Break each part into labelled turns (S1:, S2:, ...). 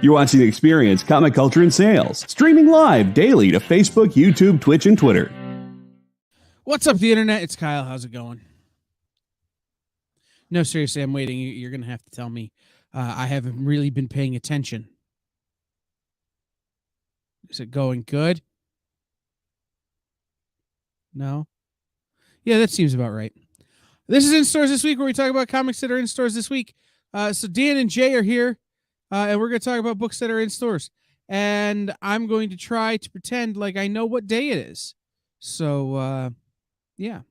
S1: You're watching The Experience, Comic Culture and Sales, streaming live daily to Facebook, YouTube, Twitch, and Twitter.
S2: What's up, the internet? It's Kyle. How's it going? No, seriously, I'm waiting. You're going to have to tell me. I haven't really been paying attention. Is it going good? No? Yeah, that seems about right. This is In Stores This Week, where we talk about comics that are in stores this week. So Dan and Jay are here, and we're going to talk about books that are in stores. And I'm going to try to pretend like I know what day it is. So, yeah.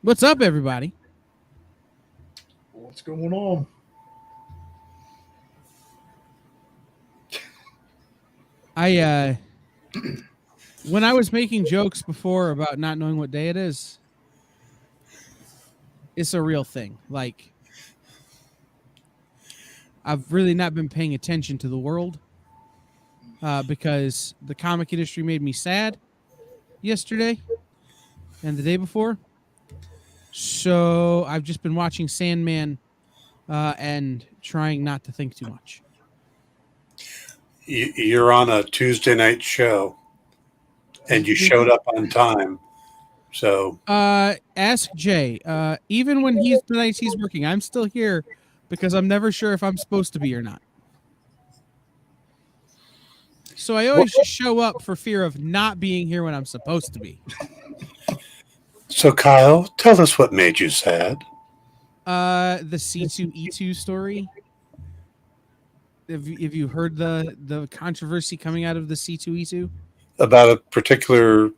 S2: What's up, everybody?
S3: What's going on?
S2: When I was making jokes before about not knowing what day it is, it's a real thing. Like, I've really not been paying attention to the world because the comic industry made me sad yesterday and the day before. So I've just been watching Sandman and trying not to think too much.
S4: You're on a Tuesday night show, and you showed up on time. So
S2: ask Jay. Even when he's the nights he's working, I'm still here because I'm never sure if I'm supposed to be or not. So I always just show up for fear of not being here when I'm supposed to be.
S4: So Kyle, tell us what made you sad.
S2: The C2E2 story. Have you heard the controversy coming out of the C2E2?
S4: About a particular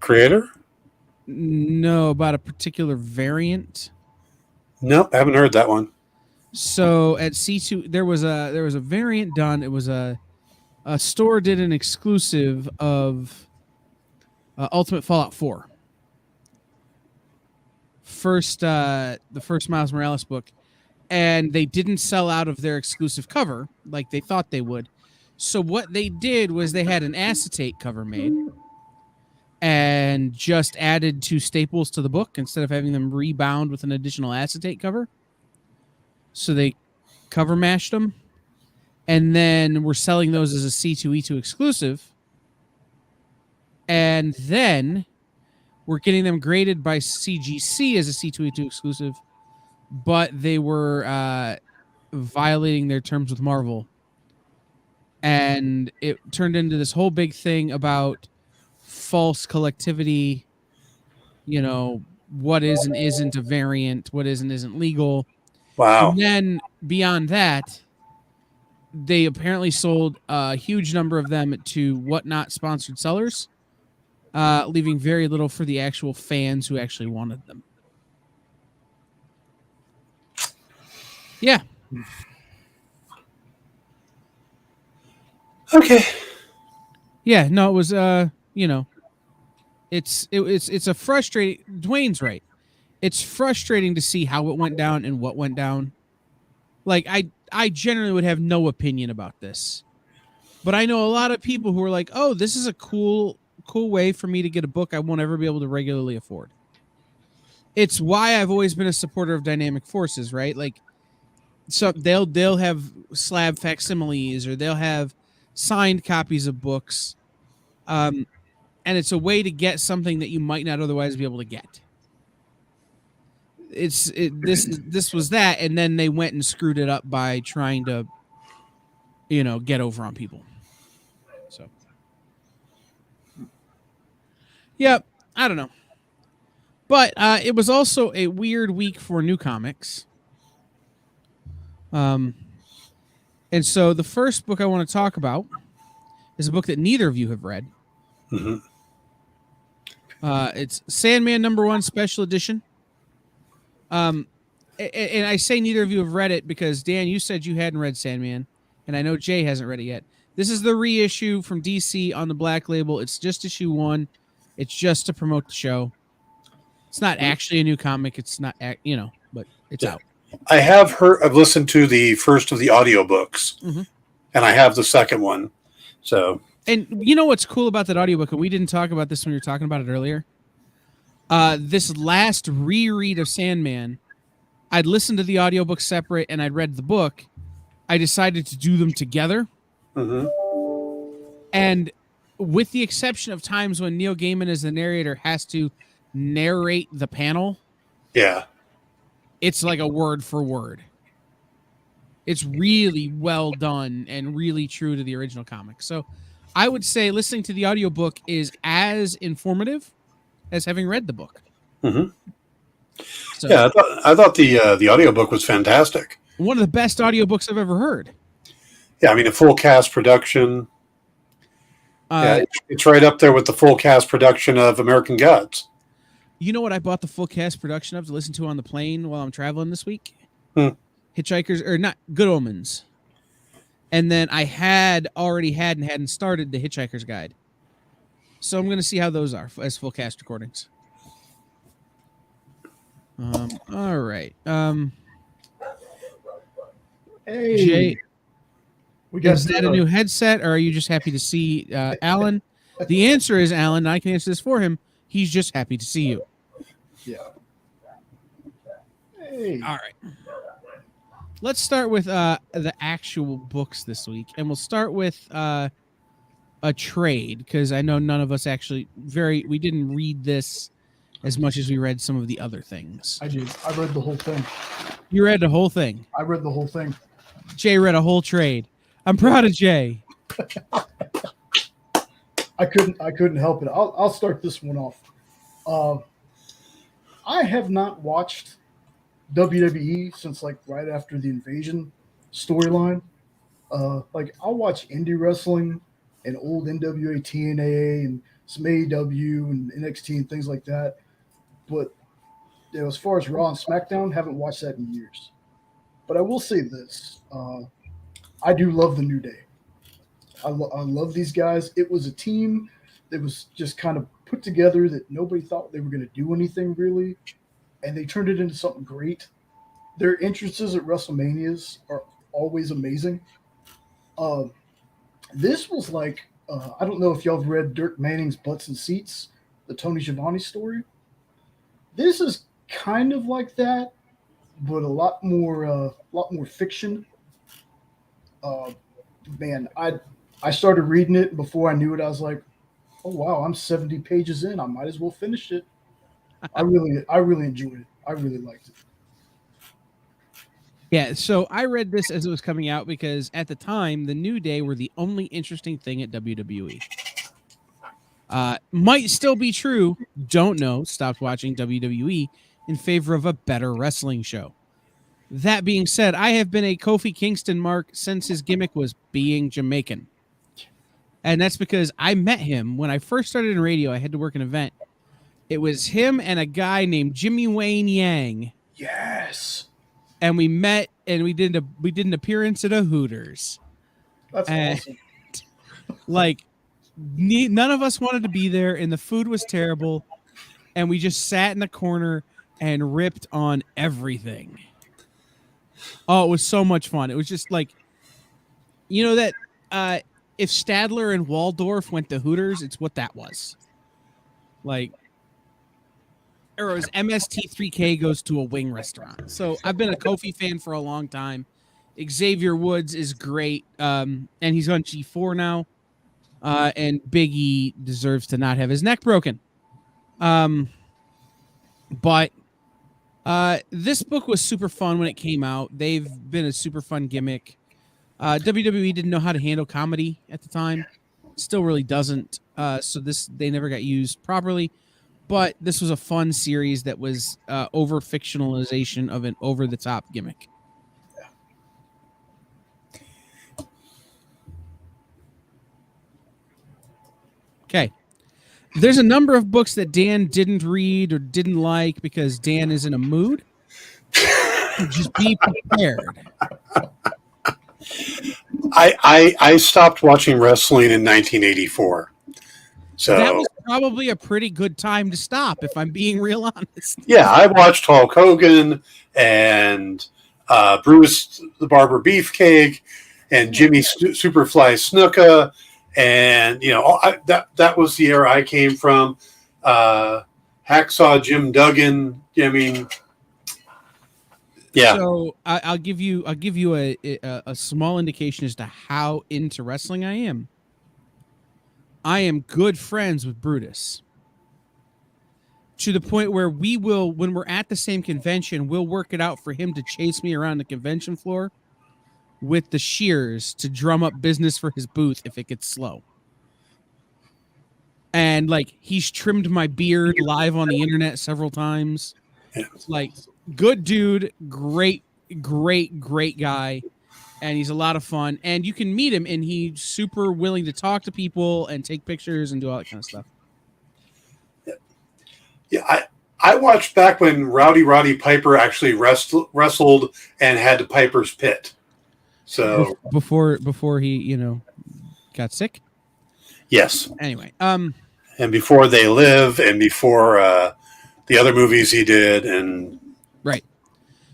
S4: creator?
S2: No, about a particular variant.
S4: No, I haven't heard that one.
S2: So at C2, there was a variant done. It was a store did an exclusive of Ultimate Fallout 4. The first Miles Morales book, and they didn't sell out of their exclusive cover like they thought they would. So what they did was they had an acetate cover made and just added 2 staples to the book instead of having them rebound with an additional acetate cover. So they cover mashed them, and then we're selling those as a C2E2 exclusive. And then we're getting them graded by CGC as a C2E2 exclusive, but they were violating their terms with Marvel. And it turned into this whole big thing about false collectivity, you know, what is and isn't a variant, what is and isn't legal.
S4: Wow.
S2: And then beyond that, they apparently sold a huge number of them to Whatnot sponsored sellers, leaving very little for the actual fans who actually wanted them. Yeah.
S4: Okay.
S2: Yeah, no, it was you know, it's a frustrating. Dwayne's right. It's frustrating to see how it went down and what went down. Like I generally would have no opinion about this. But I know a lot of people who are like, "Oh, this is a cool way for me to get a book I won't ever be able to regularly afford." It's why I've always been a supporter of dynamic forces, right? Like, so they'll have slab facsimiles or they'll have signed copies of books, and it's a way to get something that you might not otherwise be able to get. This was that, and then they went and screwed it up by trying to, you know, get over on people. So, yeah, I don't know, but it was also a weird week for new comics. And so the first book I want to talk about is a book that neither of you have read.
S4: Mm-hmm.
S2: It's Sandman #1 Special Edition. And I say neither of you have read it because, Dan, you said you hadn't read Sandman, and I know Jay hasn't read it yet. This is the reissue from DC on the Black Label. It's just issue 1. It's just to promote the show. It's not actually a new comic. It's not, but it's out.
S4: I've listened to the first of the audiobooks,
S2: Mhm.
S4: and I have the second one. So,
S2: And you know what's cool about that audiobook, and we didn't talk about this when we were talking about it earlier? This last reread of Sandman, I'd listened to the audiobook separate and I'd read the book. I decided to do them together.
S4: mhm.
S2: And with the exception of times when Neil Gaiman as the narrator has to narrate the panel,
S4: Yeah.
S2: it's like a word for word. It's really well done and really true to the original comic. So I would say listening to the audiobook is as informative as having read the book.
S4: Mhm.
S2: So,
S4: Yeah, I thought the audiobook was fantastic.
S2: one of the best audiobooks I've ever heard.
S4: Yeah, I mean, a full cast production. Yeah, it's right up there with the full cast production of American Gods.
S2: You know what I bought the full cast production of to listen to on the plane while I'm traveling this week? Hitchhikers, or not, Good Omens. And then I had already had and hadn't started the Hitchhiker's Guide. So I'm going to see how those are as full cast recordings. All right.
S3: Hey,
S2: Jay,
S3: we got
S2: is that a new headset, or are you just happy to see Alan? The answer is, Alan, and I can answer this for him. He's just happy to see you.
S3: Yeah. Hey.
S2: All right. Let's start with the actual books this week, and we'll start with a trade, because I know none of us actually we didn't read this as much as we read some of the other things.
S3: I did. I read the whole thing.
S2: You read the whole thing.
S3: I read the whole thing.
S2: Jay read a whole trade. I'm proud of Jay.
S3: I couldn't help it. I'll start this one off. I have not watched WWE since like right after the Invasion storyline. Like I'll watch indie wrestling and old NWA TNA and some AEW and NXT and things like that. But as far as Raw and SmackDown, haven't watched that in years. But I will say this. I do love the New Day. I love these guys. It was a team that was just kind of put together that nobody thought they were going to do anything really. And they turned it into something great. Their entrances at WrestleManias are always amazing. This was like, I don't know if y'all have read Dirk Manning's Butts and Seats, the Tony Schiavone story. This is kind of like that, but a lot more fiction. Man, I started reading it before I knew it. I was like, oh wow, I'm 70 pages in. I might as well finish it. I really enjoyed it. I really liked it.
S2: Yeah, so I read this as it was coming out because at the time, the New Day were the only interesting thing at WWE. Might still be true. Don't know. Stopped watching WWE in favor of a better wrestling show. That being said, I have been a Kofi Kingston mark since his gimmick was being Jamaican. And that's because I met him when I first started in radio. I had to work an event. It was him and a guy named Jimmy Wayne Yang.
S3: Yes.
S2: And we met and we did an appearance at a Hooters.
S3: That's awesome.
S2: Like, none of us wanted to be there, and the food was terrible, and we just sat in the corner and ripped on everything. Oh, it was so much fun. It was just like, you know that if Stadler and Waldorf went to Hooters, it's what that was. Like, or it was MST3K goes to a wing restaurant. So I've been a Kofi fan for a long time. Xavier Woods is great, and he's on G4 now. And Big E deserves to not have his neck broken. But this book was super fun when it came out. They've been a super fun gimmick. WWE didn't know how to handle comedy at the time. Still really doesn't. So they never got used properly. But this was a fun series that was over fictionalization of an over the top gimmick. Okay. There's a number of books that Dan didn't read or didn't like because Dan is in a mood. Just be prepared.
S4: I stopped watching wrestling in 1984. So
S2: that was probably a pretty good time to stop, if I'm being real honest.
S4: Yeah, I watched Hulk Hogan and Bruce the Barber Beefcake and Jimmy Superfly Snuka, and that was the era I came from. Hacksaw Jim Duggan. I mean, yeah.
S2: So I'll give you a small indication as to how into wrestling I am. I am good friends with Brutus, to the point where we will, when we're at the same convention, we'll work it out for him to chase me around the convention floor with the shears to drum up business for his booth if it gets slow. And like, he's trimmed my beard live on the internet several times. Like, good dude, great guy. And he's a lot of fun. And you can meet him, and he's super willing to talk to people and take pictures and do all that kind of stuff.
S4: Yeah, I watched back when Roddy Piper actually wrestled and had the Piper's Pit. So
S2: before he, got sick?
S4: Yes.
S2: Anyway,
S4: and before They Live, and before the other movies he did, and
S2: right.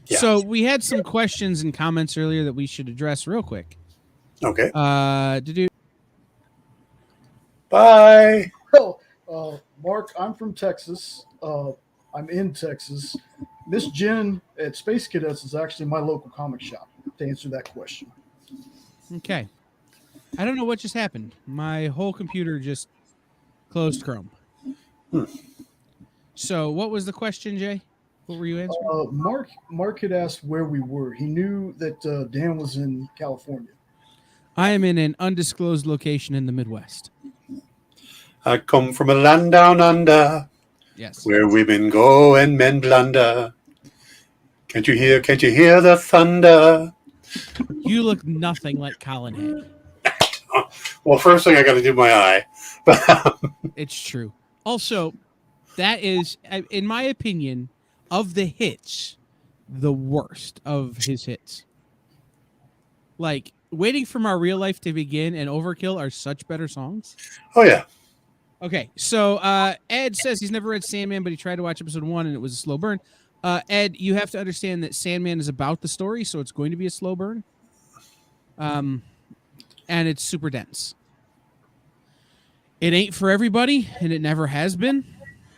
S2: Yeah. So we had some questions and comments earlier that we should address real quick.
S4: Okay.
S3: Bye. Well, Mark, I'm from Texas. I'm in Texas. Miss Jen at Space Cadets is actually my local comic shop, to answer that question.
S2: Okay. I don't know what just happened. My whole computer just closed Chrome. So what was the question, Jay? What were you answering?
S3: Mark had asked where we were. He knew that Dan was in California.
S2: I am in an undisclosed location in the Midwest.
S4: I come from a land down under.
S2: Yes.
S4: Where women go and men blunder. Can't you hear the thunder?
S2: You look nothing like Colin Head.
S4: Well, first thing I got to do my eye.
S2: It's true. Also, that is, in my opinion, of the hits, the worst of his hits. Like, Waiting for My Real Life to Begin and Overkill are such better songs.
S4: Oh, yeah.
S2: Okay, so Ed says he's never read Sandman, but he tried to watch episode 1 and it was a slow burn. Ed, you have to understand that Sandman is about the story, so it's going to be a slow burn. And it's super dense. It ain't for everybody, and it never has been.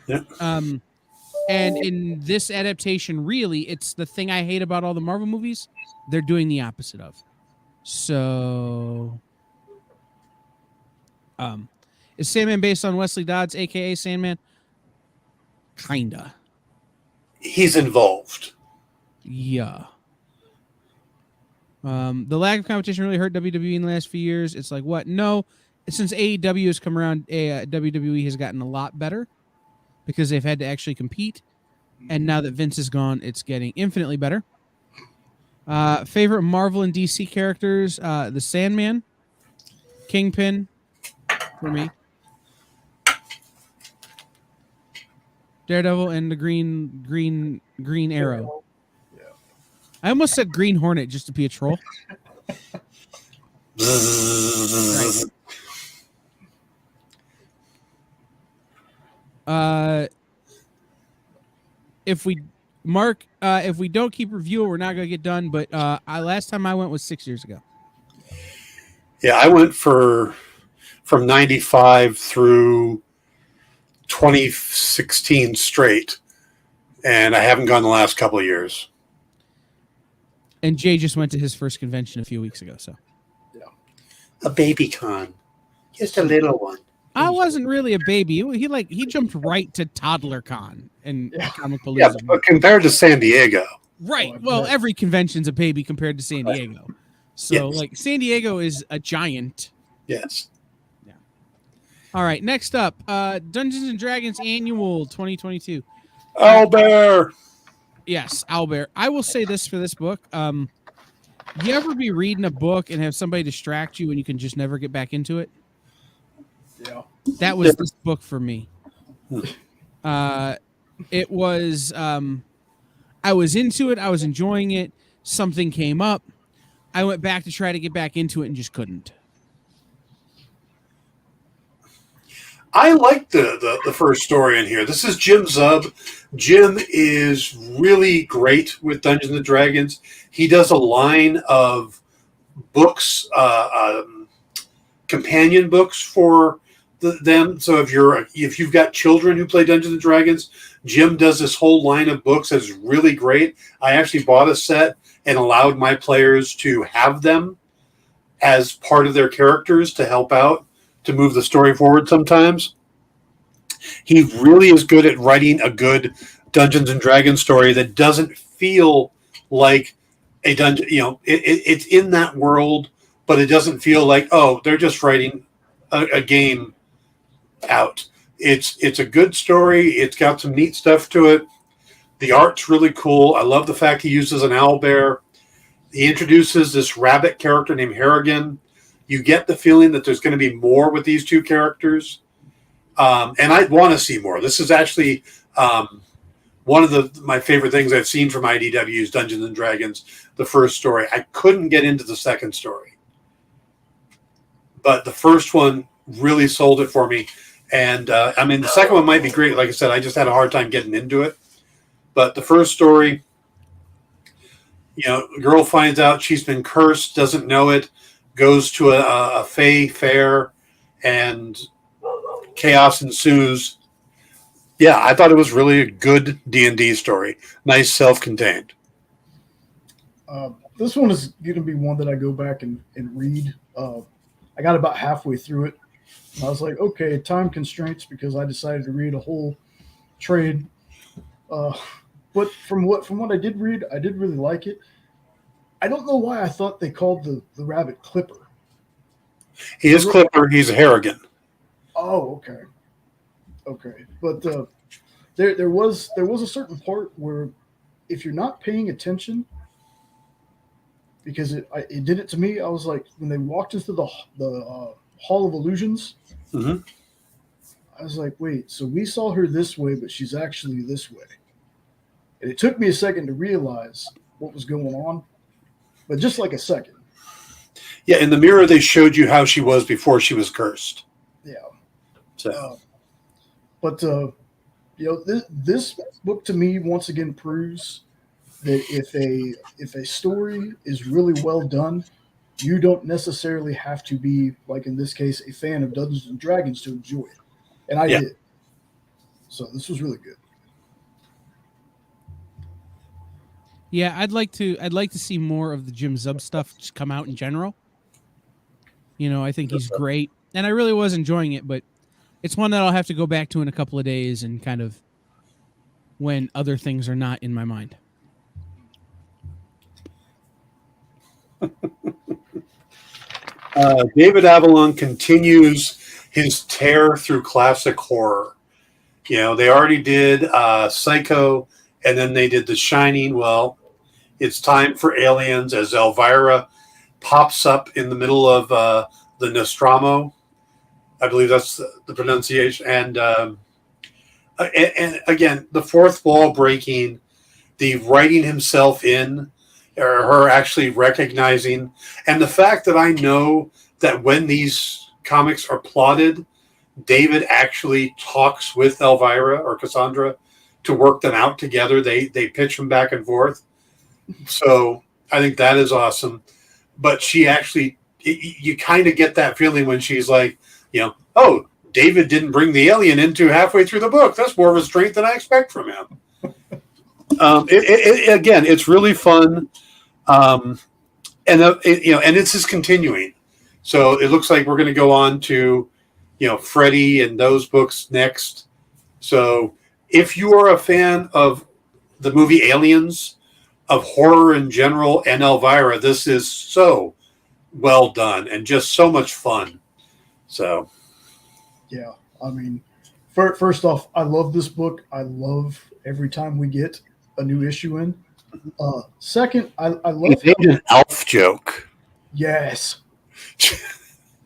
S4: Yeah.
S2: And in this adaptation, really, it's the thing I hate about all the Marvel movies. They're doing the opposite of. So, is Sandman based on Wesley Dodds, a.k.a. Sandman? Kinda.
S4: He's involved.
S2: Yeah. The lack of competition really hurt WWE in the last few years. It's like, what? No. Since AEW has come around, WWE has gotten a lot better because they've had to actually compete. And now that Vince is gone, it's getting infinitely better. Favorite Marvel and DC characters, the Sandman, Kingpin, for me, Daredevil, and the Green Arrow.
S3: Yeah.
S2: I almost said Green Hornet just to be a troll. Right. If we don't keep reviewing, we're not going to get done. But last time I went was 6 years ago.
S4: Yeah, I went from 95 through 2016 straight, and I haven't gone the last couple of years.
S2: And Jay just went to his first convention a few weeks ago. So,
S3: yeah,
S4: a baby con, just a little one.
S2: I wasn't really a baby. He jumped right to toddler con and Comic Palooza.
S4: Yeah, but compared to San Diego,
S2: right? Well, every convention's a baby compared to San Diego. So, like, San Diego is a giant.
S4: Yes.
S2: Yeah. All right. Next up, Dungeons and Dragons Annual 2022.
S4: Owlbear.
S2: Yes, Owlbear. I will say this for this book. You ever be reading a book and have somebody distract you and you can just never get back into it?
S3: Yeah.
S2: That was this book for me. It was, I was into it. I was enjoying it. Something came up. I went back to try to get back into it and just couldn't.
S4: I like the first story in here. This is Jim Zub. Jim is really great with Dungeons and Dragons. He does a line of books, companion books for them. So if you've got children who play Dungeons and Dragons, Jim does this whole line of books that's really great. I actually bought a set and allowed my players to have them as part of their characters to help out to move the story forward sometimes. He really is good at writing a good Dungeons and Dragons story that doesn't feel like a dungeon. It's in that world, but it doesn't feel like, oh, they're just writing a game out. It's a good story. It's got some neat stuff to it. The art's really cool. I love the fact he uses an owlbear. He introduces this rabbit character named Harrigan. You get the feeling that there's going to be more with these two characters. And I want to see more. This is actually one of my favorite things I've seen from IDW's Dungeons and Dragons, the first story. I couldn't get into the second story, but the first one really sold it for me. And the second one might be great. Like I said, I just had a hard time getting into it. But the first story, a girl finds out she's been cursed, doesn't know it, goes to a fae fair, and chaos ensues. Yeah, I thought it was really a good D&D story. Nice, self-contained.
S3: This one is going to be one that I go back and read. I got about halfway through it. And I was like, okay, time constraints, because I decided to read a whole trade. But from what I did read, I did really like it. I don't know why I thought they called the rabbit Clipper.
S4: He is Clipper. He's a Harrigan.
S3: Oh, okay. But there was a certain part where, if you're not paying attention, because it did it to me. I was like, when they walked into the Hall of Illusions,
S4: mm-hmm.
S3: I was like, wait, so we saw her this way, but she's actually this way. And it took me a second to realize what was going on, but just like a second.
S4: Yeah, in the mirror, they showed you how she was before she was cursed.
S3: Yeah.
S4: So,
S3: this book to me once again proves that if a story is really well done, you don't necessarily have to be, like in this case, a fan of Dungeons and Dragons to enjoy it. And I did. So this was really good.
S2: Yeah, I'd like to see more of the Jim Zub stuff just come out in general. I think he's great, and I really was enjoying it, but it's one that I'll have to go back to in a couple of days and kind of when other things are not in my mind.
S4: David Avalon continues his tear through classic horror. They already did Psycho, and then they did The Shining. Well, it's time for Aliens as Elvira pops up in the middle of the Nostromo. I believe that's the pronunciation. And again, the fourth wall breaking, the writing himself in, or her actually recognizing, and the fact that I know that when these comics are plotted, David actually talks with Elvira or Cassandra to work them out together. They pitch them back and forth. So I think that is awesome. But she actually, you kind of get that feeling when she's like, oh, David didn't bring the alien into halfway through the book. That's more of a strength than I expect from him. Again, it's really fun. And it's just continuing. So it looks like we're going to go on to, Freddy and those books next. So if you are a fan of the movie Aliens, of horror in general, and Elvira, this is so well done and just so much fun. So,
S3: yeah, I mean, first off, I love this book. I love every time we get a new issue in. Second, I love
S4: an elf joke.
S3: Yes.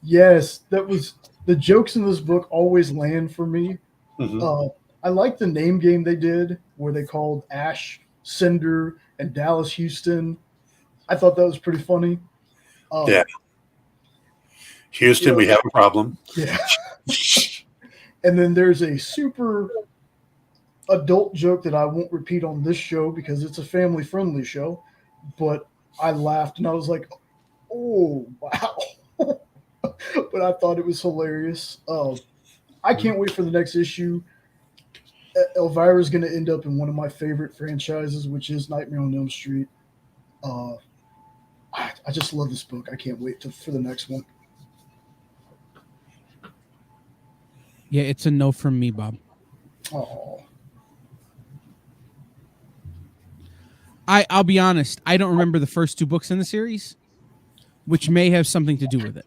S3: Yes, that was the jokes in this book always land for me.
S4: Mm-hmm.
S3: I like the name game they did where they called Ash, Cinder, and Dallas Houston. I thought that was pretty funny.
S4: Yeah. Houston, we have a problem.
S3: Yeah. And then there's a super adult joke that I won't repeat on this show because it's a family-friendly show, but I laughed and I was like, oh, wow. But I thought it was hilarious. I can't wait for the next issue. Elvira's going to end up in one of my favorite franchises, which is Nightmare on Elm Street. I just love this book. I can't wait for the next one.
S2: Yeah, it's a no from me, Bob.
S3: Oh,
S2: I'll be honest. I don't remember the first 2 books in the series, which may have something to do with it.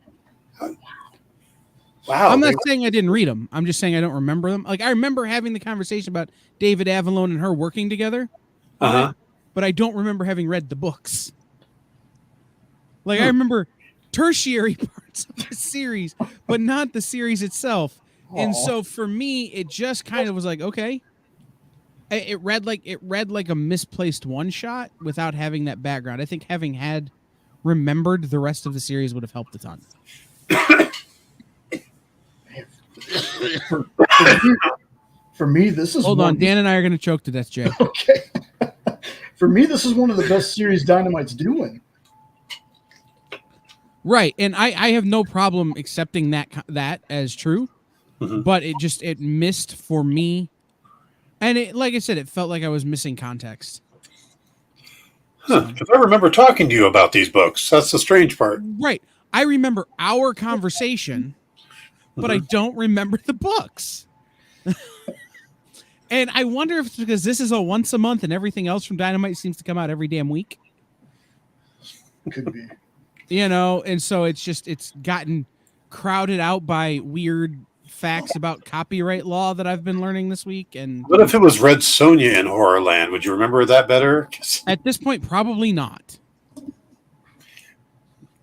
S4: Wow.
S2: I'm not saying I didn't read them. I'm just saying I don't remember them. Like, I remember having the conversation about David Avalone and her working together,
S4: Uh-huh.
S2: but I don't remember having read the books. Like, I remember tertiary parts of the series, but not the series itself. And so for me, it just kind of was like, okay. It read like a misplaced one shot without having that background. I think having had remembered the rest of the series would have helped a ton.
S3: For me, this is
S2: Hold on, Dan and I are going to choke to death, Jay.
S3: Okay. For me, this is one of the best series Dynamite's doing.
S2: Right, and I have no problem accepting that as true, but it missed for me, and it, like I said, it felt like I was missing context.
S4: If I remember talking to you about these books, that's the strange part.
S2: Right, I remember our conversation, but I don't remember the books. And I wonder if it's because this is a once a month and everything else from Dynamite seems to come out every damn week.
S3: Could be.
S2: You know, and so it's gotten crowded out by weird facts about copyright law that I've been learning this week. And
S4: What if it was Red Sonja in Horrorland? Would you remember that better?
S2: at this point, probably not.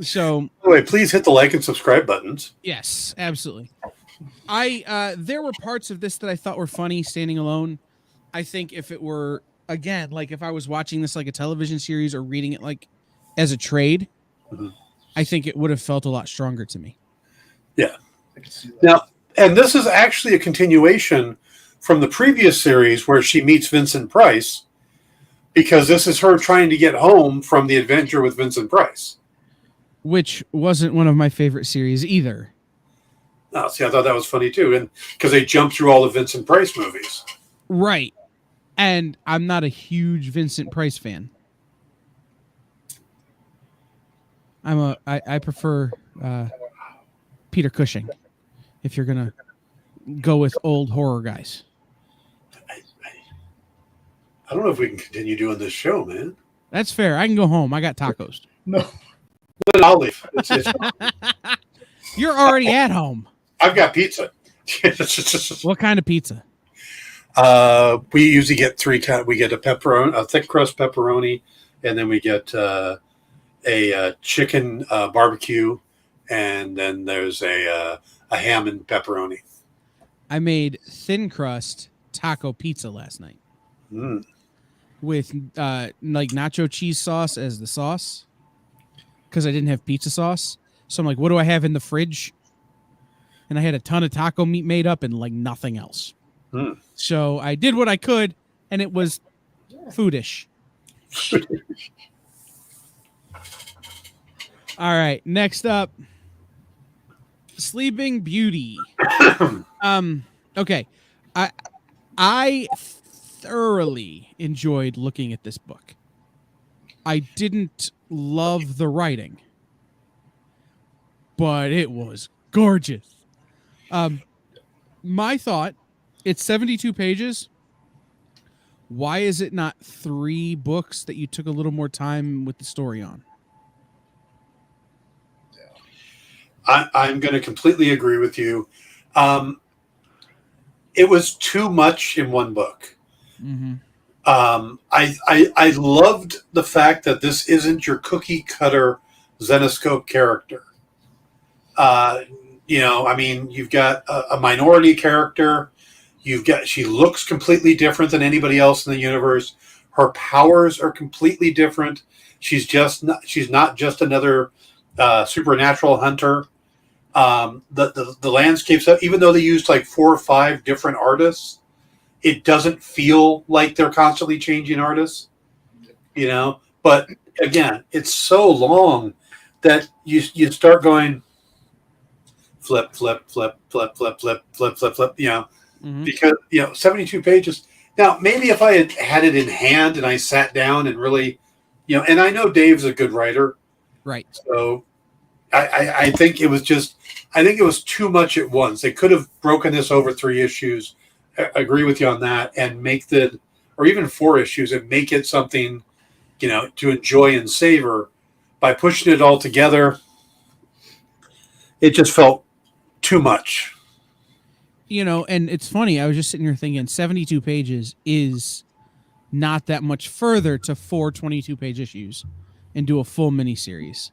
S2: So
S4: Anyway, please hit the like and subscribe buttons.
S2: yes, absolutely. There were parts of this that I thought were funny standing alone. I think if it were, again, like if I was watching this like a television series or reading it like as a trade, I think it would have felt a lot stronger to me.
S4: Yeah.
S3: I can see that.
S4: Now, and this is actually a continuation from the previous series where she meets Vincent Price, because this is her trying to get home from the adventure with Vincent Price.
S2: Which wasn't one of my favorite series either.
S4: Oh, see, I thought that was funny too, and because they jumped through all the Vincent Price movies.
S2: Right. And I'm not a huge Vincent Price fan. I prefer Peter Cushing, if you're gonna go with old horror guys.
S4: I don't know if we can continue doing this show, man.
S2: That's fair. I can go home. I got tacos.
S3: No.
S4: Then I'll leave.
S2: You're already at home.
S4: I've got pizza.
S2: What kind of pizza?
S4: We usually get 3 kinds. We get a pepperoni, a thick crust pepperoni, and then we get a chicken barbecue, and then there's a ham and pepperoni.
S2: I made thin crust taco pizza last night with like nacho cheese sauce as the sauce because I didn't have pizza sauce. So I'm like, what do I have in the fridge? And I had a ton of taco meat made up and like nothing else. So I did what I could, and it was foodish. All right, next up, Sleeping Beauty. Okay, I thoroughly enjoyed looking at this book. I didn't love the writing, but it was gorgeous. My thought, it's 72 pages. Why is it not 3 books that you took a little more time with the story on?
S4: I'm going to completely agree with you. It was too much in one book. I loved the fact that this isn't your cookie cutter Zenoscope character. I mean, you've got a minority character. She looks completely different than anybody else in the universe. Her powers are completely different. She's not just another supernatural hunter. The landscapes, even though they used like 4 or 5 different artists, it doesn't feel like they're constantly changing artists, you know. But again, it's so long that you start going flip, flip, flip, flip, flip, flip, flip, flip, flip, you know, because 72 pages. Now, maybe if I had it in hand and I sat down and really, and I know Dave's a good writer,
S2: right?
S4: So I think it was too much at once. They could have broken this over 3 issues. I agree with you on that, and or even 4 issues, and make it something, to enjoy and savor. By pushing it all together, it just felt too much.
S2: And it's funny. I was just sitting here thinking 72 pages is not that much further to 4 22-page issues and do a full miniseries.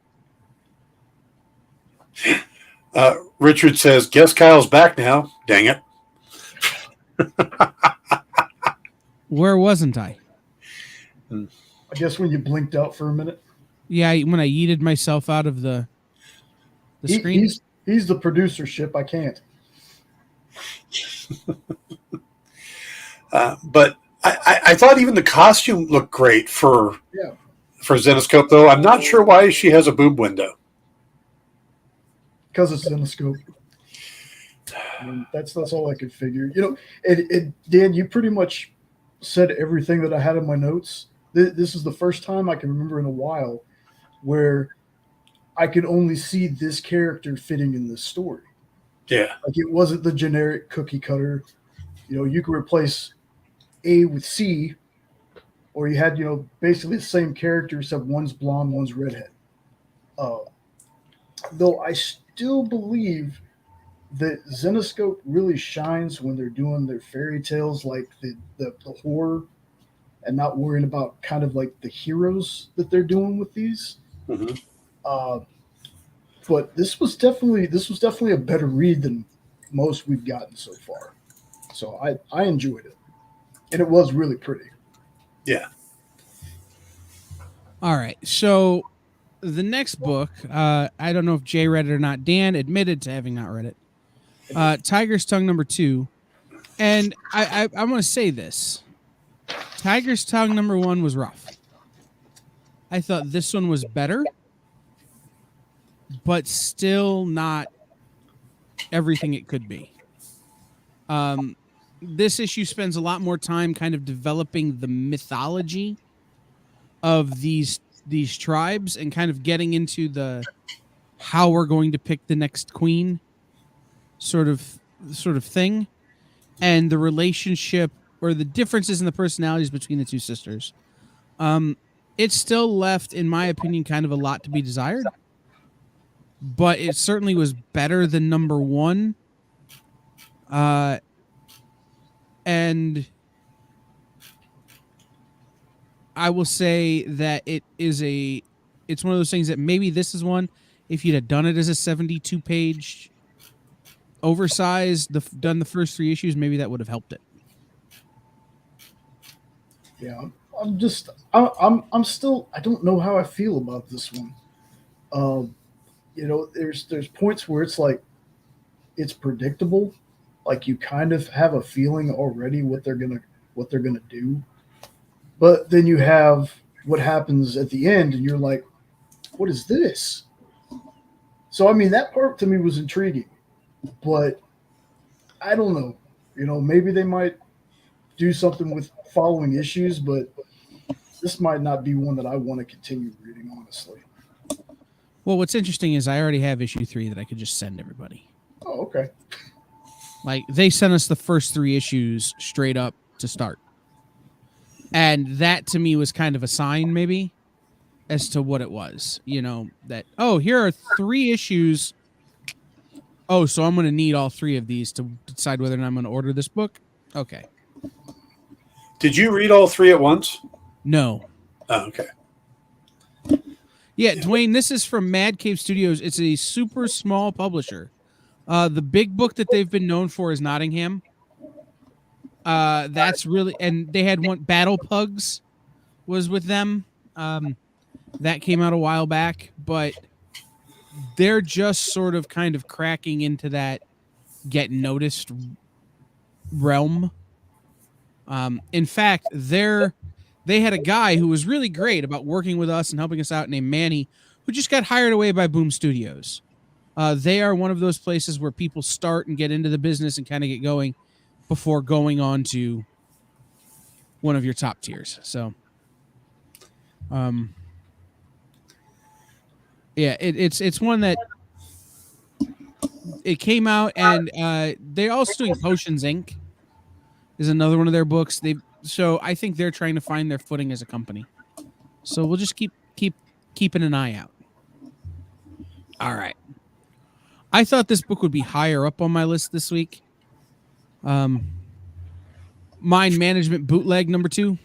S4: Richard says, guess Kyle's back now. Dang it.
S2: Where wasn't I?
S3: I guess when you blinked out for a minute.
S2: Yeah, when I yeeted myself out of the screen.
S3: He's the producership. I can't.
S4: But I thought even the costume looked great for Zenoscope, though. I'm not sure why she has a boob window.
S3: Because it's Zenoscope. That's all I could figure. And Dan, you pretty much said everything that I had in my notes. This is the first time I can remember in a while where I could only see this character fitting in this story.
S4: Yeah.
S3: Like, it wasn't the generic cookie cutter. You could replace A with C, or you had, basically the same character except one's blonde, one's redhead. Though I still believe that Zenoscope really shines when they're doing their fairy tales, like the horror, and not worrying about kind of like the heroes that they're doing with these.
S4: Mm-hmm.
S3: But this was definitely a better read than most we've gotten so far. So I enjoyed it, and it was really pretty.
S4: Yeah.
S2: All right. So the next book, I don't know if Jay read it or not. Dan admitted to having not read it. Tiger's Tongue #2, and I want to say this: Tiger's Tongue #1 was rough. I thought this one was better, but still not everything it could be. This issue spends a lot more time kind of developing the mythology of these tribes and kind of getting into the how we're going to pick the next queen sort of thing, and the relationship or the differences in the personalities between the two sisters. It still left, in my opinion, kind of a lot to be desired, but it certainly was better than #1. And I will say that it's one of those things that maybe this is one, if you'd have done it as a 72-page oversized, done the first 3 issues, maybe that would have helped it.
S3: Yeah, I'm still, I don't know how I feel about this one. There's points where it's like, it's predictable. Like, you kind of have a feeling already what they're gonna do. But then you have what happens at the end, and you're like, what is this? So, I mean, that part to me was intriguing. But I don't know. Maybe they might do something with following issues, but this might not be one that I want to continue reading, honestly.
S2: Well, what's interesting is I already have issue 3 that I could just send everybody.
S3: Oh, okay.
S2: Like, they sent us the first 3 issues straight up to start. And that to me was kind of a sign, maybe, as to what it was. That, here are 3 issues. Oh, so I'm going to need all 3 of these to decide whether or not I'm going to order this book? Okay.
S4: Did you read all 3 at once?
S2: No.
S4: Oh, okay.
S2: Yeah, Dwayne, this is from Mad Cave Studios. It's a super small publisher. The big book that they've been known for is Nottingham. That's really, and they had one, Battle Pugs was with them. That came out a while back, but they're just sort of kind of cracking into that get noticed realm. In fact, they had a guy who was really great about working with us and helping us out named Manny, who just got hired away by Boom Studios. They are one of those places where people start and get into the business and kind of get going before going on to one of your top tiers. So, yeah, it's one that it came out, and they're also doing Potions Inc. is another one of their books. So I think they're trying to find their footing as a company. So we'll just keeping an eye out. All right. I thought this book would be higher up on my list this week. Mind Management Bootleg #2.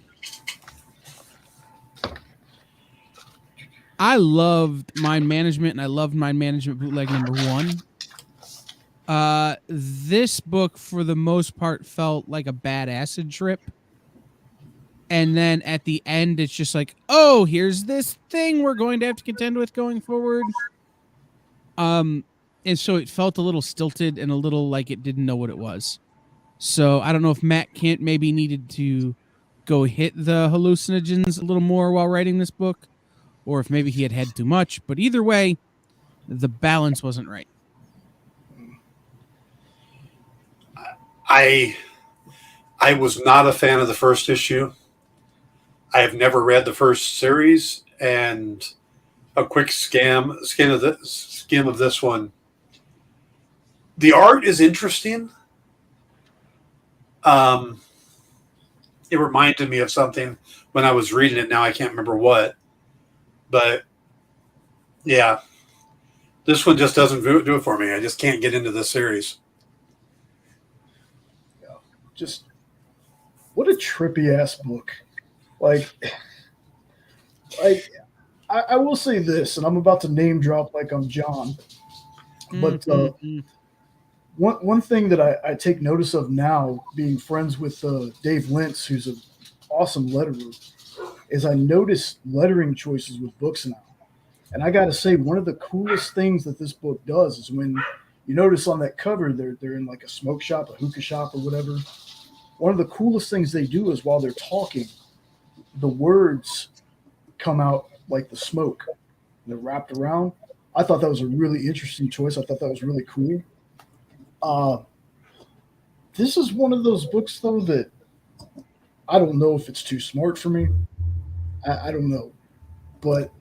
S2: I loved Mind Management, and I loved Mind Management Bootleg #1. This book, for the most part, felt like a bad acid trip. And then at the end, it's just like, oh, here's this thing we're going to have to contend with going forward. And so it felt a little stilted and a little like it didn't know what it was. So I don't know if Matt Kent maybe needed to go hit the hallucinogens a little more while writing this book, or if maybe he had had too much. But either way, the balance wasn't right.
S4: I was not a fan of the first issue. I have never read the first series, and a quick skim of this one. The art is interesting. It reminded me of something when I was reading it. Now I can't remember what, but yeah, this one just doesn't do it for me. I just can't get into this series.
S3: Yeah, just what a trippy ass book. Like I will say this, and I'm about to name drop like I'm John, but one thing that I take notice of now, being friends with Dave Lentz, who's an awesome letterer, is I notice lettering choices with books now. And I got to say, one of the coolest things that this book does is when you notice on that cover, they're in like a smoke shop, a hookah shop or whatever. One of the coolest things they do is while they're talking, the words come out like the smoke. They're wrapped around. I thought that was a really interesting choice. I thought that was really cool. This is one of those books, though, that I don't know if it's too smart for me. I don't know. But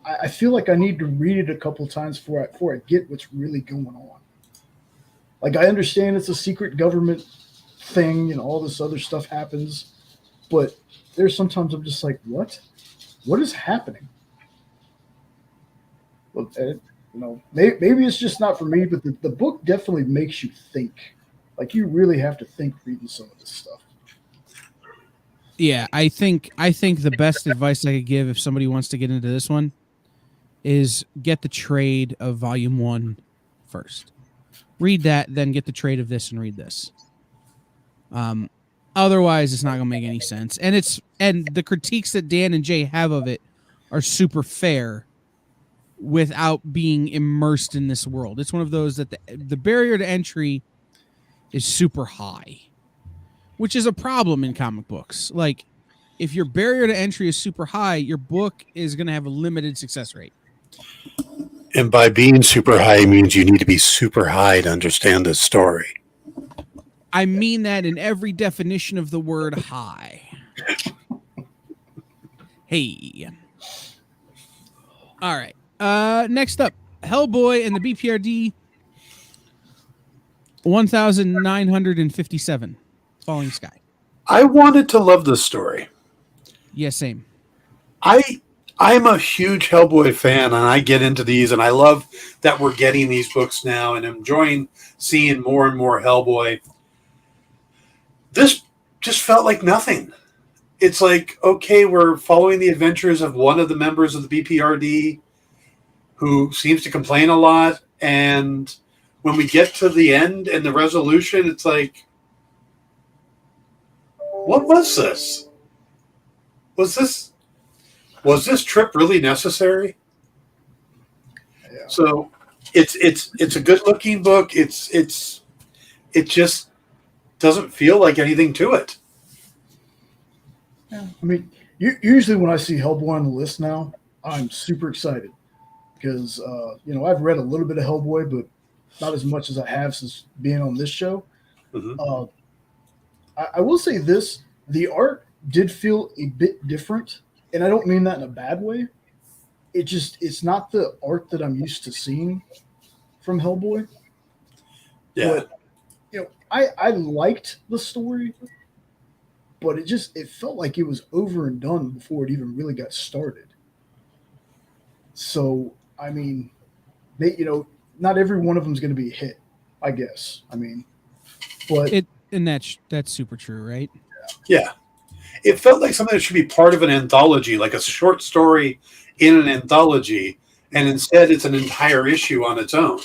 S3: I feel like I need to read it a couple times before I get what's really going on. Like, I understand it's a secret government thing and all this other stuff happens, but there's sometimes I'm just like, what? What is happening? Well, maybe it's just not for me, but the book definitely makes you think. Like, you really have to think reading some of this stuff.
S2: Yeah, I think the best advice I could give if somebody wants to get into this one is get the trade of Volume 1 first. Read that, then get the trade of this and read this. Otherwise, it's not going to make any sense. And the critiques that Dan and Jay have of it are super fair without being immersed in this world. It's one of those that the barrier to entry is super high, which is a problem in comic books. Like, if your barrier to entry is super high, your book is going to have a limited success rate.
S4: And by being super high means you need to be super high to understand this story.
S2: I mean that in every definition of the word high. Hey. All right. Next up, Hellboy and the BPRD 1957, Falling Sky.
S4: I wanted to love this story.
S2: Yeah, same.
S4: I'm a huge Hellboy fan, and I get into these, and I love that we're getting these books now and enjoying seeing more and more Hellboy. This just felt like nothing. It's like, okay, we're following the adventures of one of the members of the BPRD who seems to complain a lot, and when we get to the end and the resolution, it's like, what was this? Was this trip really necessary? So it's a good looking book. It just doesn't feel like anything to it.
S3: Yeah. I mean, usually when I see Hellboy on the list now, I'm super excited because I've read a little bit of Hellboy, but not as much as I have since being on this show.
S4: Mm-hmm.
S3: I will say this: the art did feel a bit different, and I don't mean that in a bad way. It's not the art that I'm used to seeing from Hellboy.
S4: Yeah.
S3: But I liked the story, but it felt like it was over and done before it even really got started. So I mean, not every one of them is going to be a hit, I guess. I mean, but
S2: that's super true, right?
S4: Yeah. It felt like something that should be part of an anthology, like a short story in an anthology, and instead it's an entire issue on its own.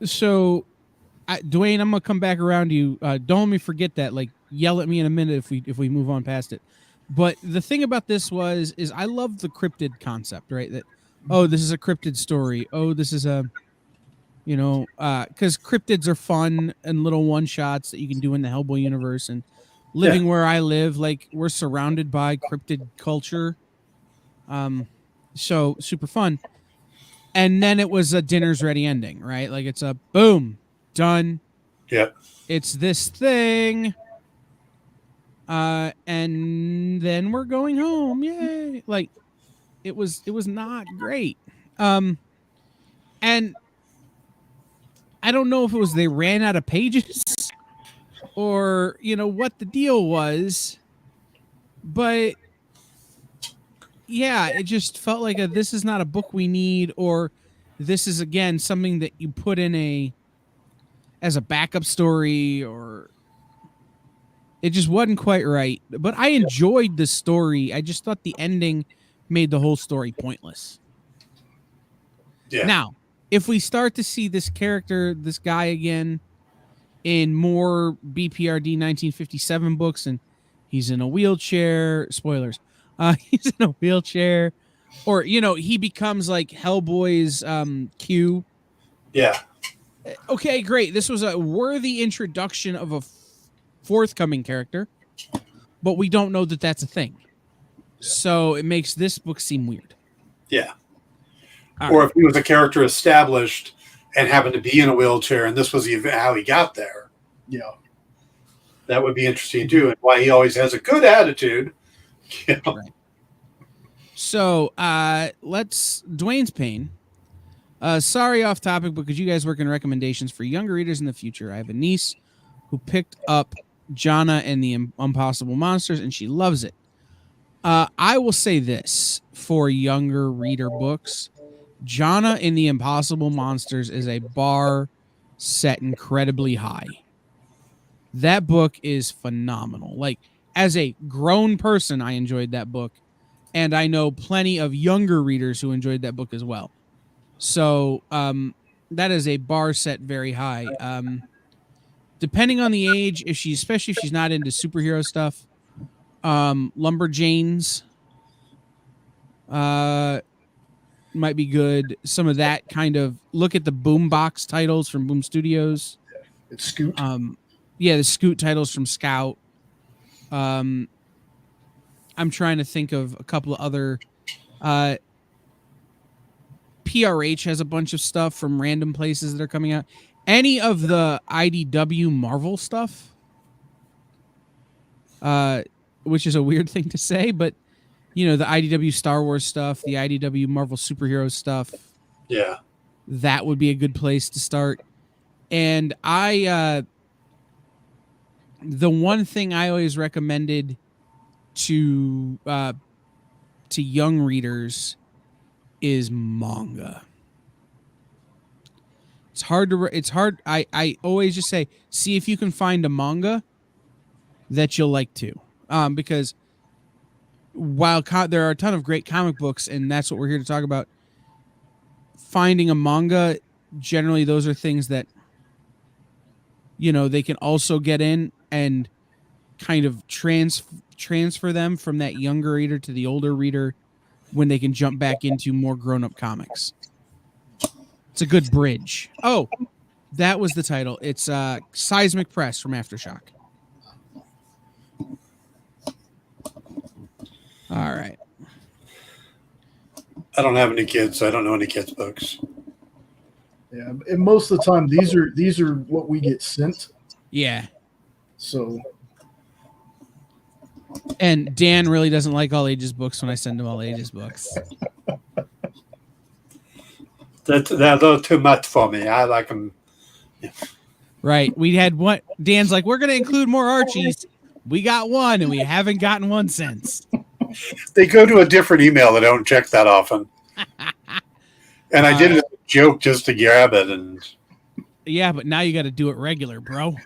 S2: So, Dwayne, I'm gonna come back around to you. Don't let me forget that. Like, yell at me in a minute if we move on past it. But the thing about this is I love the cryptid concept, right? That this is a cryptid story. Oh, this is a because cryptids are fun and little one shots that you can do in the Hellboy universe. And living where I live, like, we're surrounded by cryptid culture. So super fun. And then it was a dinner's ready ending, right? Like, it's a boom, done.
S4: Yeah.
S2: It's this thing. And then we're going home. Yay. Like, it was not great. And I don't know if it was they ran out of pages or, what the deal was, but yeah, it just felt like this is not a book we need, or this is, again, something that you put in as a backup story, or it just wasn't quite right. But I enjoyed the story. I just thought the ending made the whole story pointless.
S4: Yeah.
S2: Now, if we start to see this character, this guy again, in more BPRD 1957 books, and he's in a wheelchair, spoilers, he's in a wheelchair, or, he becomes like Hellboy's Q.
S4: Yeah.
S2: Okay, great. This was a worthy introduction of a forthcoming character, but we don't know that that's a thing. So it makes this book seem weird.
S4: Yeah.
S2: All
S4: Or
S2: right.
S4: if he was a character established and happened to be in a wheelchair and this was how he got there.
S3: Yeah.
S4: That would be interesting too, and why he always has a good attitude.
S2: Right. So Dwayne's Pain. Sorry, off topic, but could you guys work in recommendations for younger readers in the future? I have a niece who picked up Jana and the Impossible Monsters, and she loves it. I will say this for younger reader books: Jana and the Impossible Monsters is a bar set incredibly high. That book is phenomenal. Like, as a grown person, I enjoyed that book, and I know plenty of younger readers who enjoyed that book as well. So that is a bar set very high. Depending on the age, especially if she's not into superhero stuff, Lumberjanes might be good. Some of that kind of, look at the Boombox titles from Boom Studios.
S3: It's Scoot.
S2: The Scoot titles from Scout. I'm trying to think of a couple of other. PRH has a bunch of stuff from random places that are coming out. Any of the IDW Marvel stuff, which is a weird thing to say, but the IDW Star Wars stuff, the IDW Marvel superhero stuff.
S4: Yeah.
S2: That would be a good place to start. And the one thing I always recommended to young readers is manga. It's hard. I always just say, see if you can find a manga that you'll like too. Because while there are a ton of great comic books, and that's what we're here to talk about, finding a manga, generally those are things that, they can also get in and kind of transfer them from that younger reader to the older reader when they can jump back into more grown-up comics. It's a good bridge. Oh, that was the title. It's Seismic Press from Aftershock. All right.
S4: I don't have any kids, so I don't know any kids' books.
S3: Yeah, and most of the time these are what we get sent.
S2: Yeah.
S3: So.
S2: And Dan really doesn't like all ages books when I send him all ages books.
S4: They're a little too much for me. I like them.
S2: Right. We had one. Dan's like, we're going to include more Archies. We got one, and we haven't gotten one since.
S4: They go to a different email. I don't check that often. And I did it as a joke just to grab it. And
S2: yeah, but now you got to do it regular, bro.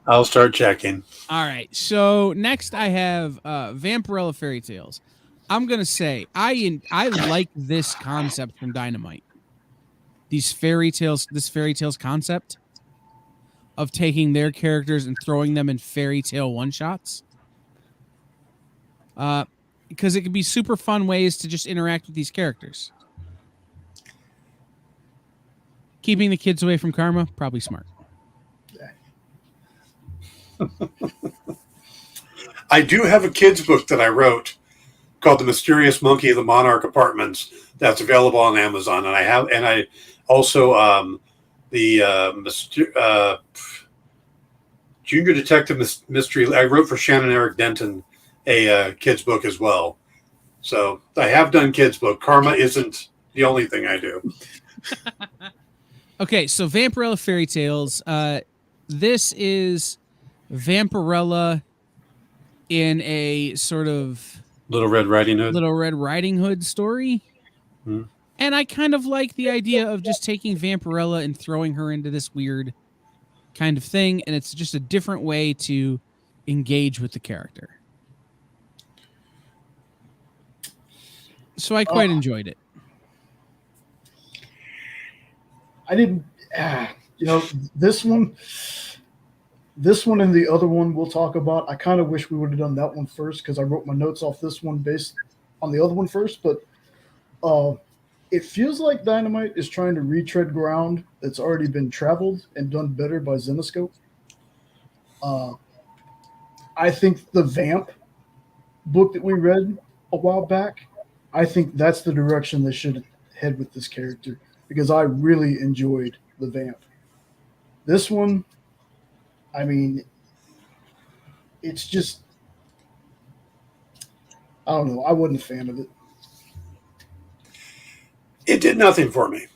S4: I'll start checking.
S2: All right. So next I have Vampirella Fairy Tales. I'm going to say I like this concept from Dynamite. This fairy tales concept of taking their characters and throwing them in fairy tale one-shots. Because it can be super fun ways to just interact with these characters. Keeping the kids away from Karma, probably smart.
S4: I do have a kid's book that I wrote called The Mysterious Monkey of the Monarch Apartments that's available on Amazon. And I also the Junior Detective Mystery. I wrote for Shannon Eric Denton a kid's book as well. So I have done kids' book. Karma isn't the only thing I do.
S2: Okay, so Vampirella Fairy Tales. This is Vampirella in a sort of
S4: Little Red Riding
S2: Hood story.
S4: Hmm.
S2: And I kind of like the idea of just taking Vampirella and throwing her into this weird kind of thing. And it's just a different way to engage with the character. So I quite enjoyed it.
S3: I didn't, this one and the other one we'll talk about. I kind of wish we would have done that one first because I wrote my notes off this one based on the other one first. But it feels like Dynamite is trying to retread ground that's already been traveled and done better by Zenescope. I think the Vamp book that we read a while back, I think that's the direction they should head with this character because I really enjoyed the Vamp. This one, I mean, it's just, I don't know. I wasn't a fan of it.
S4: It did nothing for me.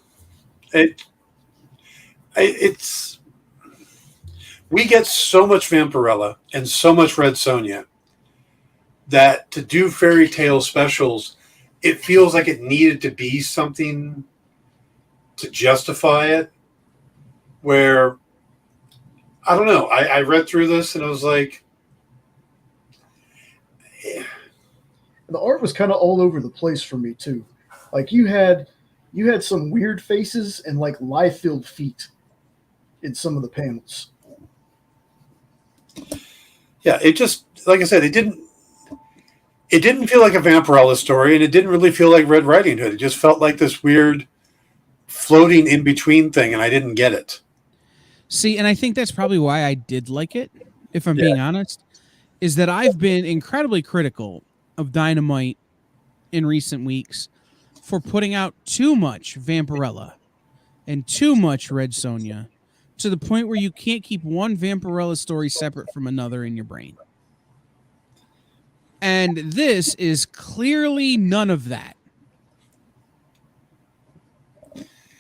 S4: It's we get so much Vampirella and so much Red Sonja that to do fairy tale specials, it feels like it needed to be something to justify it. Where I don't know. I read through this and I was like,
S3: yeah. The art was kind of all over the place for me too. Like you had some weird faces and like life-filled feet in some of the panels.
S4: Yeah, it just, like I said, it didn't feel like a Vampirella story, and it didn't really feel like Red Riding Hood. It just felt like this weird floating in between thing, and I didn't get it.
S2: See, and I think that's probably why I did like it, if I'm being honest, is that I've been incredibly critical of Dynamite in recent weeks for putting out too much Vampirella and too much Red Sonja to the point where you can't keep one Vampirella story separate from another in your brain. And this is clearly none of that.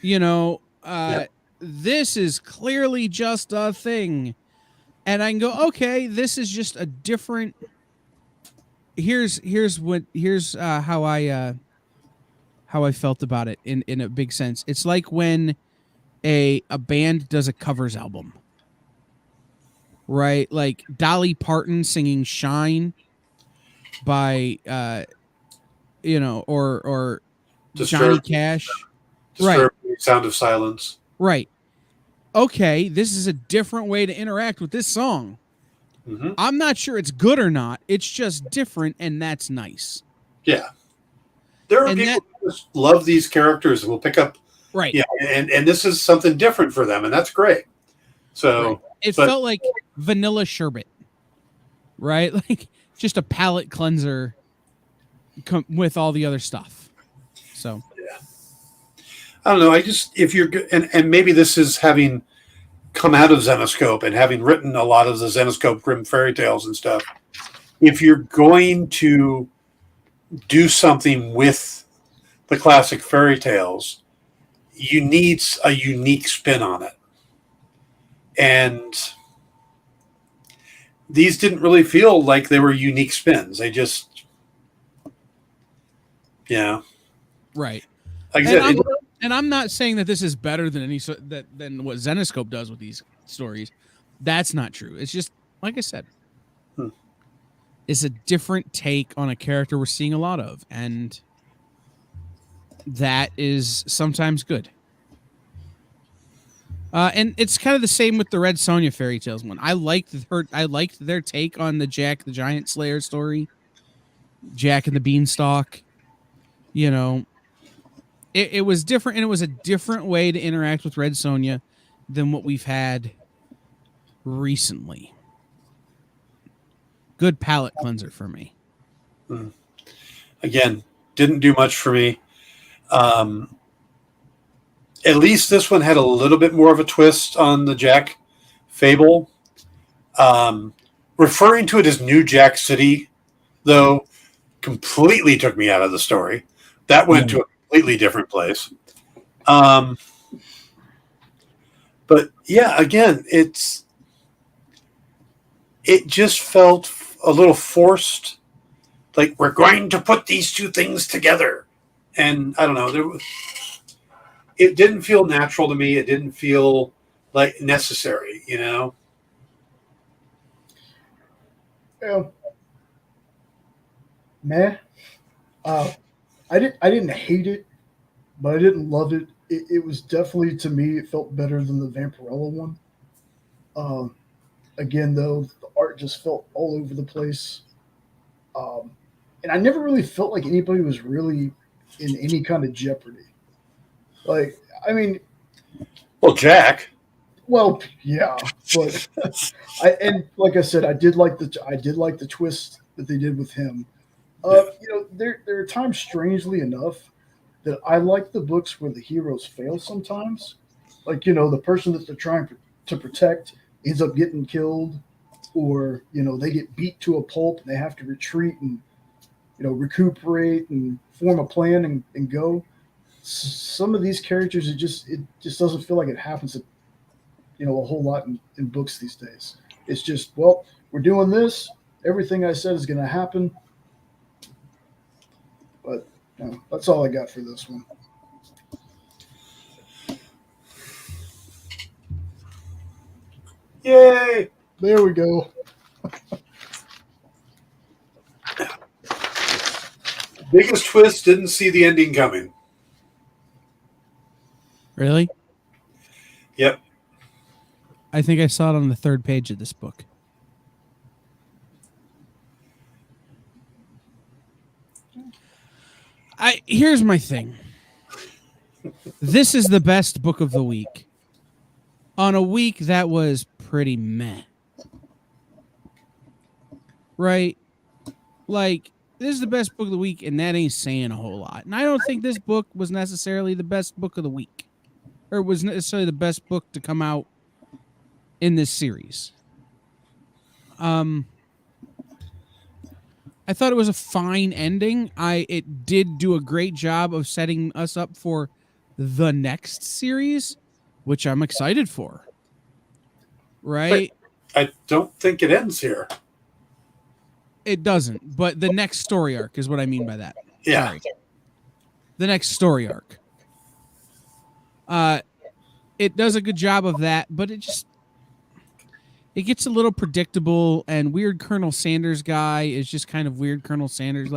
S2: You know, this is clearly just a thing. And I can go, okay, this is just a different. Here's how I felt about it in a big sense. It's like when a band does a covers album, right? Like Dolly Parton singing "Shine" by or Johnny Cash, right?
S4: Sound of Silence,
S2: right? Okay, this is a different way to interact with this song.
S4: Mm-hmm.
S2: I'm not sure it's good or not. It's just different, and that's nice.
S4: Yeah. There are
S2: And
S4: people who just love these characters and will pick up,
S2: Right.
S4: yeah, and this is something different for them, and that's great. So
S2: Right. It
S4: but-
S2: felt like vanilla sherbet, right? Like just a palate cleanser with all the other stuff. So
S4: I don't know. I just, if you're, and maybe this is having come out of Zenoscope and having written a lot of the Zenoscope Grimm fairy tales and stuff. If you're going to do something with the classic fairy tales, you need a unique spin on it. And these didn't really feel like they were unique spins. They just,
S2: right.
S4: Like I said,
S2: and I'm not saying that this is better than than what Zenoscope does with these stories. That's not true. It's just like I said. It's a different take on a character we're seeing a lot of, and that is sometimes good. And it's kind of the same with the Red Sonja fairy tales one. I liked their take on the Jack the Giant Slayer story, Jack and the Beanstalk. You know, it was different, and it was a different way to interact with Red Sonja than what we've had recently. Good palate cleanser for me.
S4: Again, didn't do much for me. At least this one had a little bit more of a twist on the Jack fable. Referring to it as New Jack City, though, completely took me out of the story. That went to a completely different place. But yeah, again, it just felt a little forced. Like, we're going to put these two things together. And I don't know, it didn't feel natural to me. It didn't feel like necessary,
S3: Yeah. Meh. I didn't hate it, but I didn't love it. It was definitely, to me, it felt better than the Vampirella one. Again, though, the art just felt all over the place. And I never really felt like anybody was really in any kind of jeopardy. Like, I mean,
S4: well, Jack.
S3: Well, yeah, but and like I said, I did like the twist that they did with him. There are times, strangely enough, that I like the books where the heroes fail sometimes. Like, the person that they're trying to protect ends up getting killed, or, they get beat to a pulp and they have to retreat and, recuperate and form a plan and go. Some of these characters, it just doesn't feel like it happens, a whole lot in books these days. It's just, well, we're doing this. Everything I said is going to happen. But that's all I got for this one.
S4: Yay!
S3: There we go.
S4: Biggest twist, didn't see the ending coming.
S2: Really?
S4: Yep.
S2: I think I saw it on the third page of this book. Here's my thing. This is the best book of the week. On a week that was pretty meh. Right? Like, this is the best book of the week, and that ain't saying a whole lot. And I don't think this book was necessarily the best book of the week. Or was necessarily the best book to come out in this series. I thought it was a fine ending. It did do a great job of setting us up for the next series, which I'm excited for. Right?
S4: But I don't think it ends here.
S2: It doesn't, but the next story arc is what I mean by that.
S4: Yeah.
S2: Sorry. The next story arc. It does a good job of that, but it gets a little predictable, and weird Colonel Sanders guy is just kind of weird Colonel Sanders.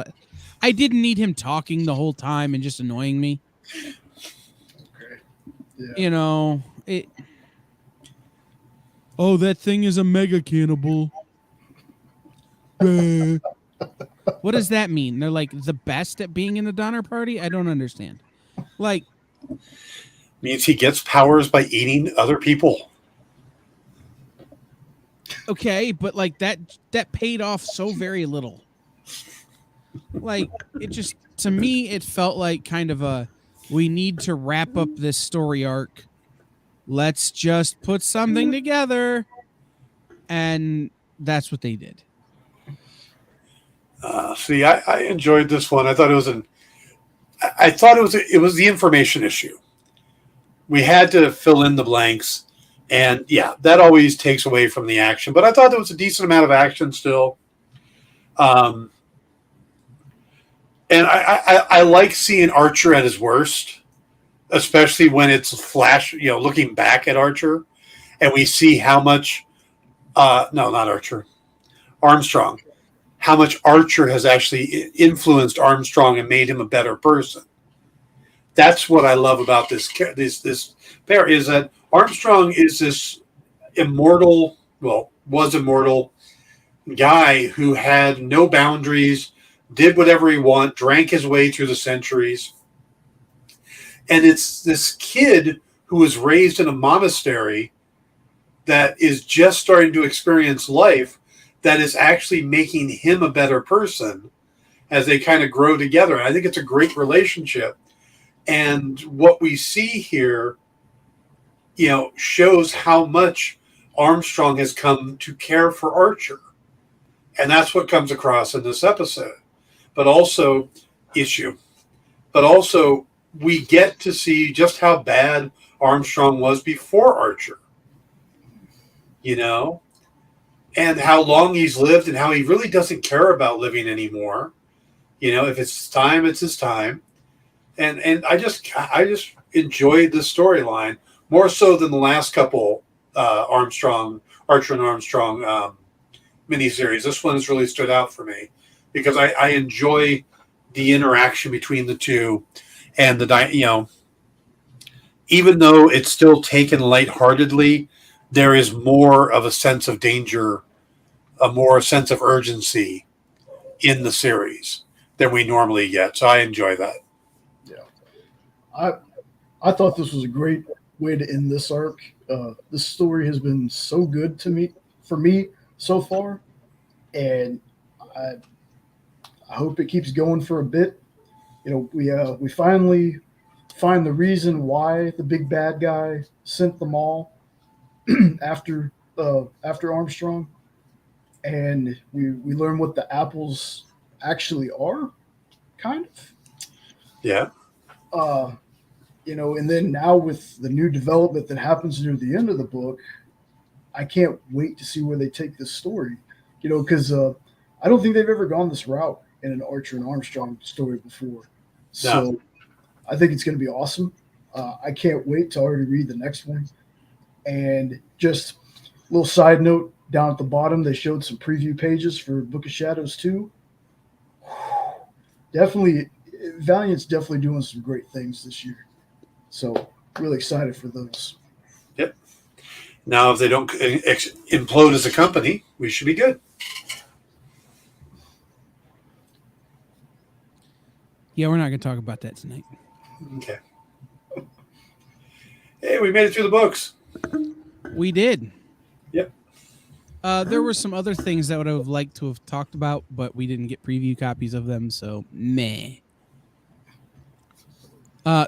S2: I didn't need him talking the whole time and just annoying me.
S3: Okay. Yeah.
S2: Oh, that thing is a mega cannibal. What does that mean? They're like the best at being in the Donner Party? I don't understand. Like,
S4: Means he gets powers by eating other people.
S2: okay, but like that paid off so very little. Like, it just, to me, it felt like kind of a, we need to wrap up this story arc. Let's just put something together. And that's what they did.
S4: See, I enjoyed this one. I thought it was it was the information issue. We had to fill in the blanks, and yeah, that always takes away from the action. But I thought there was a decent amount of action still. And I like seeing Archer at his worst, especially when it's Flash, looking back at Archer, and we see how much. No, not Archer. Armstrong. How much Archer has actually influenced Armstrong and made him a better person. That's what I love about this pair, is that Armstrong is this immortal, was immortal guy who had no boundaries, did whatever he wanted, drank his way through the centuries. And it's this kid who was raised in a monastery that is just starting to experience life, that is actually making him a better person as they kind of grow together. And I think it's a great relationship. And what we see here, shows how much Armstrong has come to care for Archer. And that's what comes across in this episode. But also, we get to see just how bad Armstrong was before Archer. And how long he's lived and how he really doesn't care about living anymore. If it's his time, it's his time. And I just enjoyed the storyline more so than the last couple Archer and Armstrong miniseries. This one has really stood out for me because I enjoy the interaction between the two, and even though it's still taken lightheartedly, there is more of a sense of danger, a sense of urgency in the series than we normally get. So I enjoy that.
S3: Yeah. I thought this was a great way to end this arc. This story has been so good for me so far. And I hope it keeps going for a bit. We finally find the reason why the big bad guy sent them all after Armstrong, and we learn what the apples actually are, kind of.
S4: Yeah.
S3: And then now with the new development that happens near the end of the book, I can't wait to see where they take this story. Because I don't think they've ever gone this route in an Archer and Armstrong story before. So I think it's going to be awesome. I can't wait to already read the next one. And just a little side note, down at the bottom, they showed some preview pages for Book of Shadows 2. Valiant's definitely doing some great things this year. So really excited for those.
S4: Yep. Now, if they don't implode as a company, we should be good.
S2: Yeah, we're not going to talk about that tonight.
S4: Okay. Hey, we made it through the books.
S2: We did.
S4: Yep.
S2: There were some other things that I would have liked to have talked about, but we didn't get preview copies of them, so meh.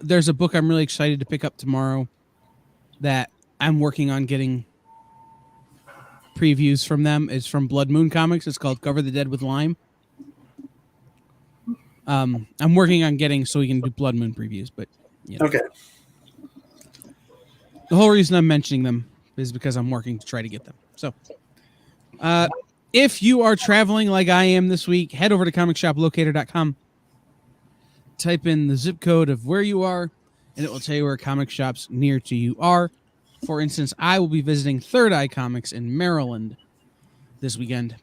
S2: There's a book I'm really excited to pick up tomorrow that I'm working on getting previews from them. It's from Blood Moon Comics. It's called Cover the Dead with Lime. I'm working on getting so we can do Blood Moon previews, but
S4: Okay.
S2: The whole reason I'm mentioning them is because I'm working to try to get them. So, if you are traveling like I am this week, head over to comicshoplocator.com. Type in the zip code of where you are, and it will tell you where comic shops near to you are. For instance, I will be visiting Third Eye Comics in Maryland this weekend.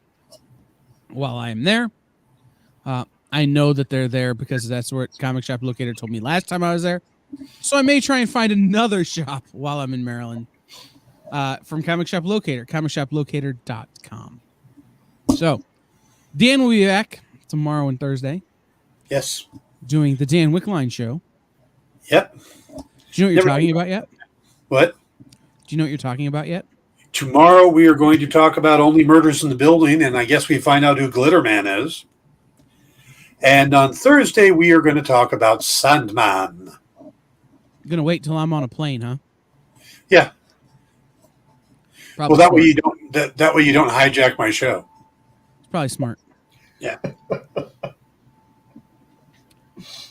S2: While I am there, I know that they're there because that's where Comic Shop Locator told me last time I was there. So I may try and find another shop while I'm in Maryland from Comic Shop Locator, comicshoplocator.com. So Dan will be back tomorrow and Thursday
S4: Yes.
S2: doing the Dan Wickline show.
S4: Yep.
S2: Do you know what you're talking about yet?
S4: What?
S2: Do you know what you're talking about yet?
S4: Tomorrow we are going to talk about Only Murders in the Building, and I guess we find out who Glitterman is. And on Thursday we are going to talk about Sandman.
S2: You're gonna wait till I'm on a plane, huh?
S4: Yeah.
S2: Probably
S4: Well, that
S2: smart.
S4: way you don't that way you don't hijack my show.
S2: It's probably smart.
S4: Yeah.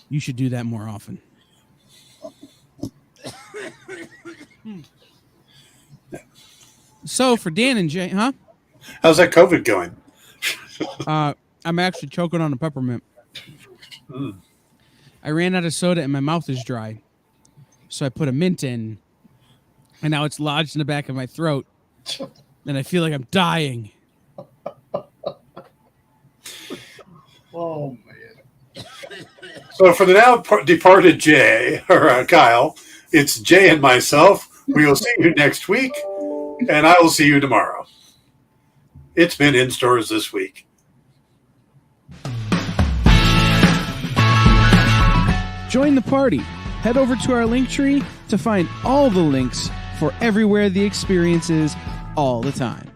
S2: You should do that more often. So for Dan and Jay, huh?
S4: How's that COVID going?
S2: I'm actually choking on a peppermint. I ran out of soda and my mouth is dry. So I put a mint in, and now it's lodged in the back of my throat, and I feel like I'm dying.
S3: Oh, man.
S4: So for the now departed Jay, or Kyle, it's Jay and myself. We will see you next week, and I will see you tomorrow. It's been in stores this week.
S2: Join the party. Head over to our link tree to find all the links for everywhere the experience is all the time.